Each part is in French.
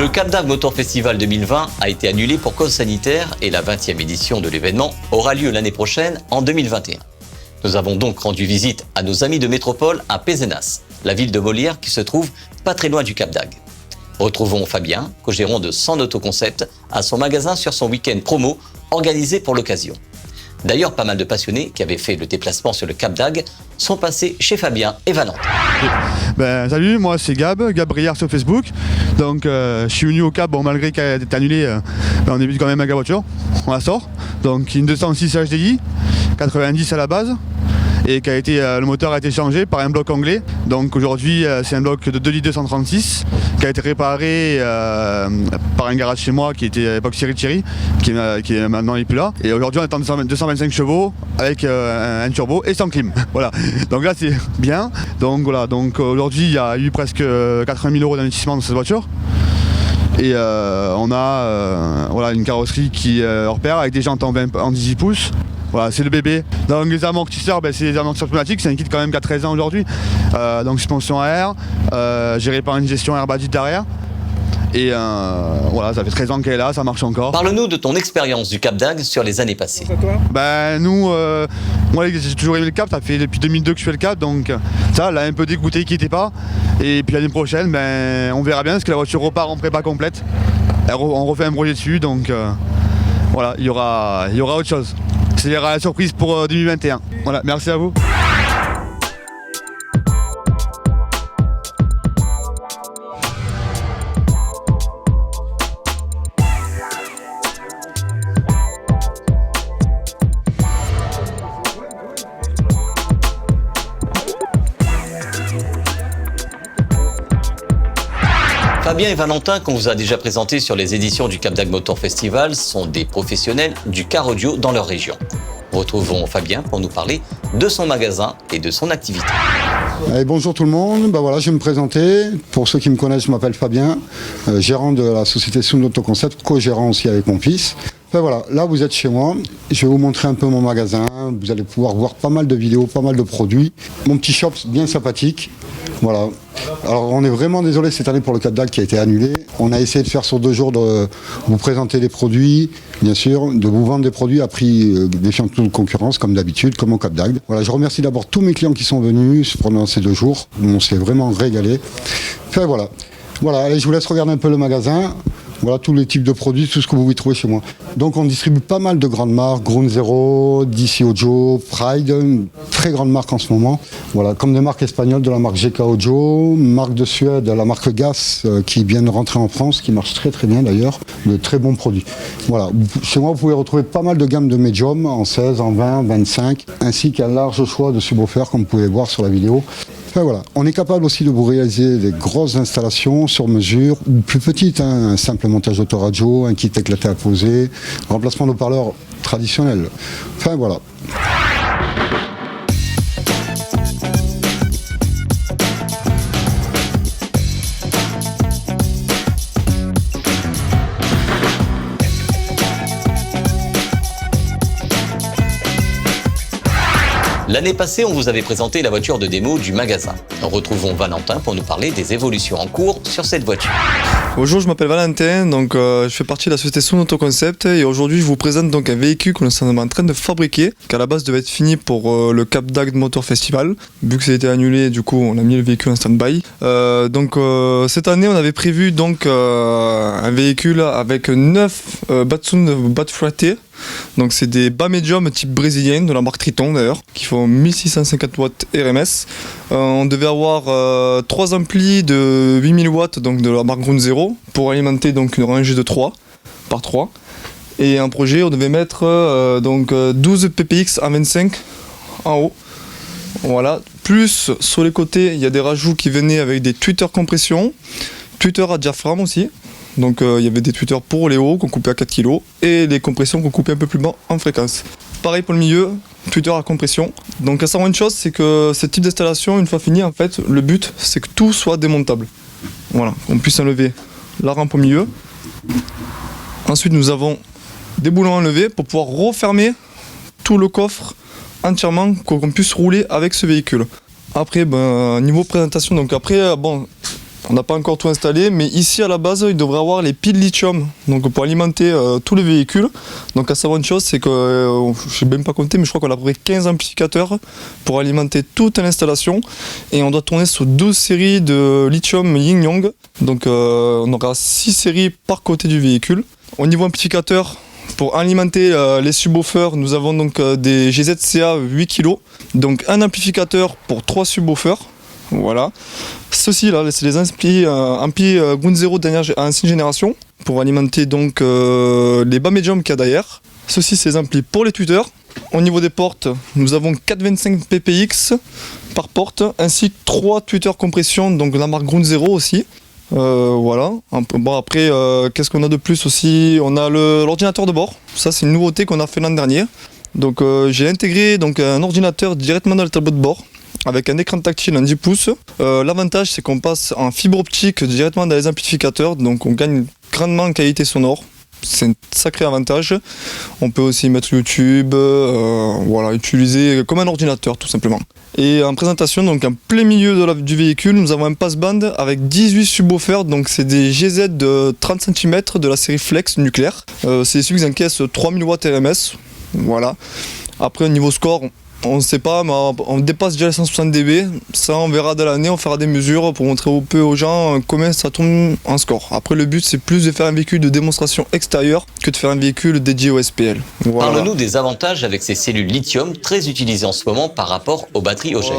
Le Cap d'Agde Motor Festival 2020 a été annulé pour cause sanitaire et la 20e édition de l'événement aura lieu l'année prochaine en 2021. Nous avons donc rendu visite à nos amis de métropole à Pézenas, la ville de Molière qui se trouve pas très loin du Cap d'Agde. Retrouvons Fabien, co-gérant de Son Autoconcept, à son magasin sur son week-end promo organisé pour l'occasion. D'ailleurs, pas mal de passionnés qui avaient fait le déplacement sur le Cap d'Agde sont passés chez Fabien et Valentin. Salut, moi c'est Gabriel sur Facebook. Donc je suis venu au Cap, malgré qu'elle ait été annulée, on débute quand même avec la voiture, on la sort. Donc une 206 HDI, 90 à la base. Et le moteur a été changé par un bloc anglais. Donc aujourd'hui c'est un bloc de 2 litres 236 qui a été réparé par un garage chez moi qui était à l'époque Thierry, qui est maintenant plus là. Et aujourd'hui on est en 225 chevaux avec un turbo et sans clim. Voilà. Donc là c'est bien. Donc voilà. Donc aujourd'hui il y a eu presque 80 000 € d'investissement dans cette voiture. Et on a une carrosserie qui est hors pair avec des jantes en 18 pouces. Voilà, c'est le bébé. Donc les amortisseurs, c'est des amortisseurs pneumatiques, c'est un kit quand même qui a 13 ans aujourd'hui. Donc suspension à air, géré par une gestion Air Badge derrière. Et ça fait 13 ans qu'elle est là, ça marche encore. Parle-nous de ton expérience du Cap d'Agde sur les années passées. Moi j'ai toujours aimé le Cap, ça fait depuis 2002 que je fais le Cap, donc ça l'a un peu dégoûté qu'il n'était pas. Et puis l'année prochaine, on verra bien, parce que la voiture repart en prépa complète. On refait un projet dessus, donc il y aura autre chose. C'est la surprise pour 2021. Voilà, merci à vous. Fabien et Valentin, qu'on vous a déjà présentés sur les éditions du Cap d'Agde Motor Festival, sont des professionnels du car audio dans leur région. Retrouvons Fabien pour nous parler de son magasin et de son activité. Bonjour tout le monde, je vais me présenter. Pour ceux qui me connaissent, je m'appelle Fabien, gérant de la société Son Autoconcept, co-gérant aussi avec mon fils. Là vous êtes chez moi, je vais vous montrer un peu mon magasin, vous allez pouvoir voir pas mal de vidéos, pas mal de produits. Mon petit shop bien sympathique, voilà. Alors on est vraiment désolé cette année pour le Cap d'Agde qui a été annulé. On a essayé de faire sur 2 jours de vous présenter des produits, bien sûr, de vous vendre des produits à prix défiant toute concurrence comme d'habitude, comme au Cap d'Agde. Voilà, je remercie d'abord tous mes clients qui sont venus pendant ces 2 jours, on s'est vraiment régalé. Voilà, allez, je vous laisse regarder un peu le magasin. Voilà tous les types de produits, tout ce que vous pouvez trouver chez moi. Donc on distribue pas mal de grandes marques, Ground Zero, DC Audio, Pride, une très grande marque en ce moment. Voilà, comme des marques espagnoles de la marque GK Audio, marque de Suède, la marque Gas qui vient de rentrer en France, qui marche très très bien d'ailleurs, de très bons produits. Voilà, chez moi vous pouvez retrouver pas mal de gammes de médium en 16, en 20, 25, ainsi qu'un large choix de subwoofers comme vous pouvez voir sur la vidéo. On est capable aussi de vous réaliser des grosses installations sur mesure ou plus petites, un simple montage d'autoradio, un kit éclaté à poser, remplacement d'haut-parleurs traditionnels. L'année passée, on vous avait présenté la voiture de démo du magasin. Retrouvons Valentin pour nous parler des évolutions en cours sur cette voiture. Bonjour, je m'appelle Valentin, je fais partie de la société Son Autoconcept et aujourd'hui je vous présente donc un véhicule que nous sommes en train de fabriquer, qui à la base devait être fini pour le Cap d'Agde Motor Festival. Vu que ça a été annulé, du coup on a mis le véhicule en stand-by. Cette année on avait prévu un véhicule avec 9 Batsun bas frettés. Donc c'est des bas médiums type brésilien de la marque Triton d'ailleurs, qui font 1650 watts RMS. On devait avoir 3 amplis de 8000 watts donc de la marque Ground Zero pour alimenter donc une rangée de 3 par 3. Et un projet on devait mettre 12 PPX à 25 en haut. Voilà. Plus sur les côtés il y a des rajouts qui venaient avec des tweeters compression, tweeters à diaphragme aussi. Donc il y avait des tweeters pour les hauts qu'on coupait à 4 kg et les compressions qu'on coupait un peu plus bas en fréquence. Pareil pour le milieu, tweeter à compression. Donc à savoir une chose, c'est que ce type d'installation, une fois fini, en fait, le but c'est que tout soit démontable. Voilà, qu'on puisse enlever la rampe au milieu. Ensuite nous avons des boulons à enlever pour pouvoir refermer tout le coffre entièrement, qu'on puisse rouler avec ce véhicule. Après, niveau présentation, donc après, On n'a pas encore tout installé, mais ici à la base, il devrait avoir les piles lithium, donc pour alimenter tout le véhicule. Donc à savoir une chose, c'est que je n'ai même pas compté, mais je crois qu'on a à peu près 15 amplificateurs pour alimenter toute l'installation. Et on doit tourner sur 12 séries de lithium yin-yang. Donc on aura 6 séries par côté du véhicule. Au niveau amplificateur, pour alimenter les subwoofers, nous avons donc des GZCA 8 kg. Donc un amplificateur pour 3 subwoofers. Voilà. Ceux-ci là, c'est les amplis Ground Zero ancienne génération pour alimenter donc les bas médiums qu'il y a derrière. Ceux-ci, c'est les amplis pour les tweeters. Au niveau des portes, nous avons 4,25 PPX par porte, ainsi que 3 tweeters compression, donc la marque Ground Zero aussi. Voilà. Bon, après, qu'est-ce qu'on a de plus aussi? On a l'ordinateur de bord. Ça, c'est une nouveauté qu'on a fait l'an dernier. Donc, j'ai intégré donc, un ordinateur directement dans le tableau de bord, avec un écran tactile en 10 pouces. L'avantage, c'est qu'on passe en fibre optique directement dans les amplificateurs, donc on gagne grandement en qualité sonore. C'est un sacré avantage. On peut aussi mettre YouTube, voilà, utiliser comme un ordinateur tout simplement. Et en présentation, donc en plein milieu du véhicule, nous avons un passband avec 18 subwoofers, donc c'est des GZ de 30 cm de la série Flex nucléaire. C'est celui qui encaisse 3000 watts RMS. Voilà. Après, au niveau score, on ne sait pas, mais on dépasse déjà les 160 dB. Ça, on verra de l'année, on fera des mesures pour montrer un peu aux gens combien ça tourne en score. Après, le but, c'est plus de faire un véhicule de démonstration extérieure que de faire un véhicule dédié au SPL. Voilà. Parle-nous des avantages avec ces cellules lithium très utilisées en ce moment par rapport aux batteries au gel.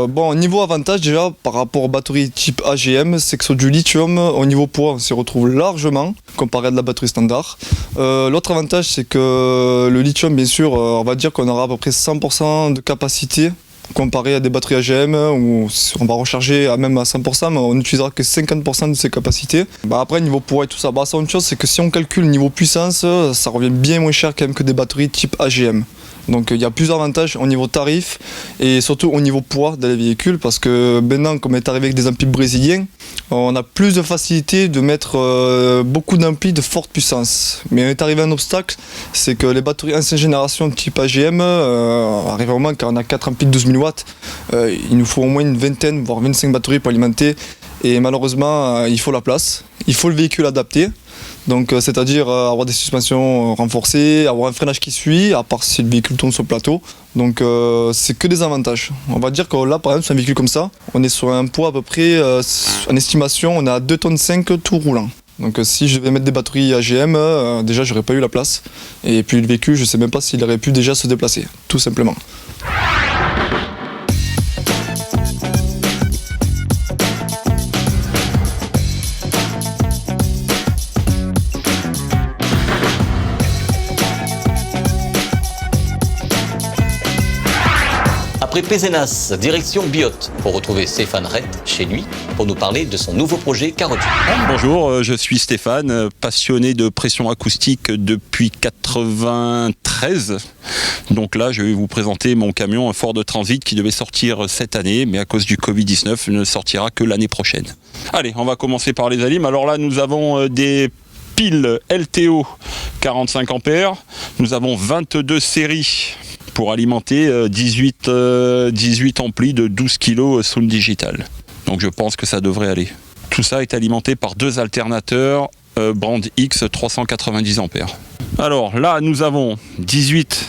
Bon, niveau avantage, déjà, par rapport aux batteries type AGM, c'est que sur du lithium, au niveau poids, on s'y retrouve largement, comparé à de la batterie standard. L'autre avantage, c'est que le lithium, bien sûr, on va dire qu'on aura à peu près 100% de capacité comparé à des batteries AGM où on va recharger même à 100% mais on n'utilisera que 50% de ses capacités. Après niveau poids et tout ça, c'est une chose, c'est que si on calcule niveau puissance, ça revient bien moins cher quand même que des batteries type AGM. Donc il y a plusieurs avantages au niveau tarif et surtout au niveau poids dans les véhicules parce que maintenant comme on est arrivé avec des amplis brésiliens, on a plus de facilité de mettre beaucoup d'amplis de forte puissance. Mais on est arrivé à un obstacle, c'est que les batteries ancienne génération type AGM arrivent au moment quand on a 4 amplis de 12 000 watts, il nous faut au moins une vingtaine voire 25 batteries pour alimenter et malheureusement il faut la place, il faut le véhicule adapté. Donc c'est-à-dire avoir des suspensions renforcées, avoir un freinage qui suit, à part si le véhicule tourne sur le plateau. Donc c'est que des avantages. On va dire que là par exemple sur un véhicule comme ça, on est sur un poids à peu près, en estimation, on est à 2,5 tonnes tout roulant. Donc si je vais mettre des batteries AGM, déjà j'aurais pas eu la place. Et puis le véhicule, je sais même pas s'il aurait pu déjà se déplacer, tout simplement. Après Pézenas, direction Biot, pour retrouver Stéphane Rett chez lui, pour nous parler de son nouveau projet Carotube. Bonjour, je suis Stéphane, passionné de pression acoustique depuis 93. Donc là, je vais vous présenter mon camion, un Ford Transit qui devait sortir cette année, mais à cause du Covid-19, ne sortira que l'année prochaine. Allez, on va commencer par les alimes. Alors là, nous avons des piles LTO 45 ampères. Nous avons 22 séries pour alimenter 18 amplis de 12 kg Sound Digital. Donc je pense que ça devrait aller. Tout ça est alimenté par 2 alternateurs Brand X 390 ampères. Alors là, nous avons 18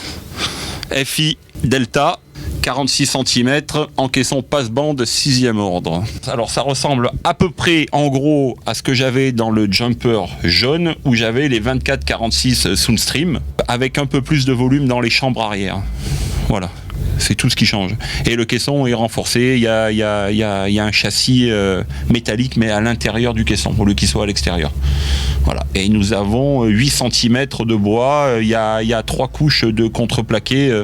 FI Delta, 46 cm, encaissant passe-bande 6e ordre. Alors ça ressemble à peu près en gros à ce que j'avais dans le jumper jaune où j'avais les 24-46 Soundstream avec un peu plus de volume dans les chambres arrière. Voilà. C'est tout ce qui change. Et le caisson est renforcé, il y a un châssis métallique mais à l'intérieur du caisson, au lieu qu'il soit à l'extérieur. Voilà. Et nous avons 8 cm de bois, il y a 3 couches de contreplaqué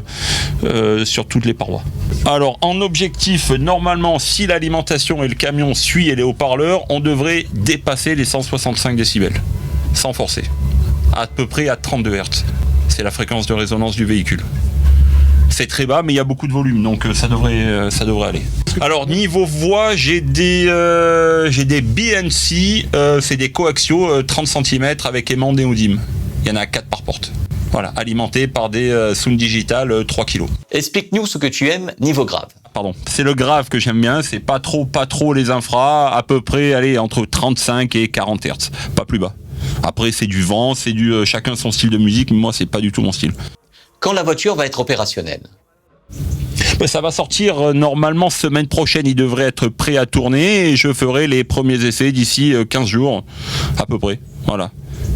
sur toutes les parois. Alors en objectif, normalement, si l'alimentation et le camion suit et les haut-parleurs, on devrait dépasser les 165 décibels, sans forcer, à peu près à 32 Hz. C'est la fréquence de résonance du véhicule. C'est très bas, mais il y a beaucoup de volume, donc ça devrait aller. Alors niveau voix, j'ai des BNC, c'est des coaxiaux 30 cm avec aimant néodyme. Il y en a 4 par porte. Voilà, alimentés par des Sound Digital 3 kg. Explique-nous ce que tu aimes niveau grave. C'est le grave que j'aime bien, c'est pas trop les infras, à peu près, allez, entre 35 et 40 Hz, pas plus bas. Après, c'est du vent, c'est du chacun son style de musique, mais moi, c'est pas du tout mon style. Quand la voiture va être opérationnelle? Ça va sortir normalement semaine prochaine, il devrait être prêt à tourner et je ferai les premiers essais d'ici 15 jours, à peu près. Voilà.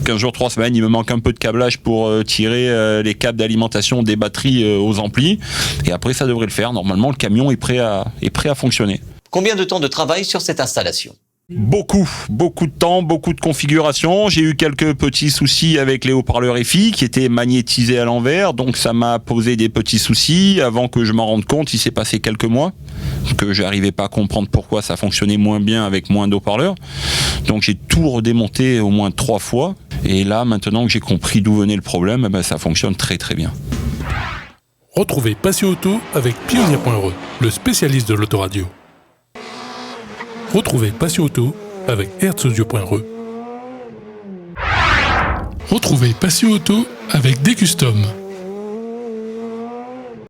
15 jours, 3 semaines, il me manque un peu de câblage pour tirer les câbles d'alimentation des batteries aux amplis. Et après, ça devrait le faire. Normalement, le camion est prêt à fonctionner. Combien de temps de travail sur cette installation? Beaucoup de temps, beaucoup de configurations. J'ai eu quelques petits soucis avec les haut-parleurs EFI qui étaient magnétisés à l'envers, donc ça m'a posé des petits soucis. Avant que je m'en rende compte, il s'est passé quelques mois, que je n'arrivais pas à comprendre pourquoi ça fonctionnait moins bien avec moins d'haut-parleurs. Donc j'ai tout redémonté au moins 3 fois. Et là, maintenant que j'ai compris d'où venait le problème, ça fonctionne très très bien. Retrouvez Passion Auto avec Pioneer.re, le spécialiste de l'autoradio. Retrouvez Passion Auto avec Herzaudio.re. Retrouvez Passion Auto avec Decustom,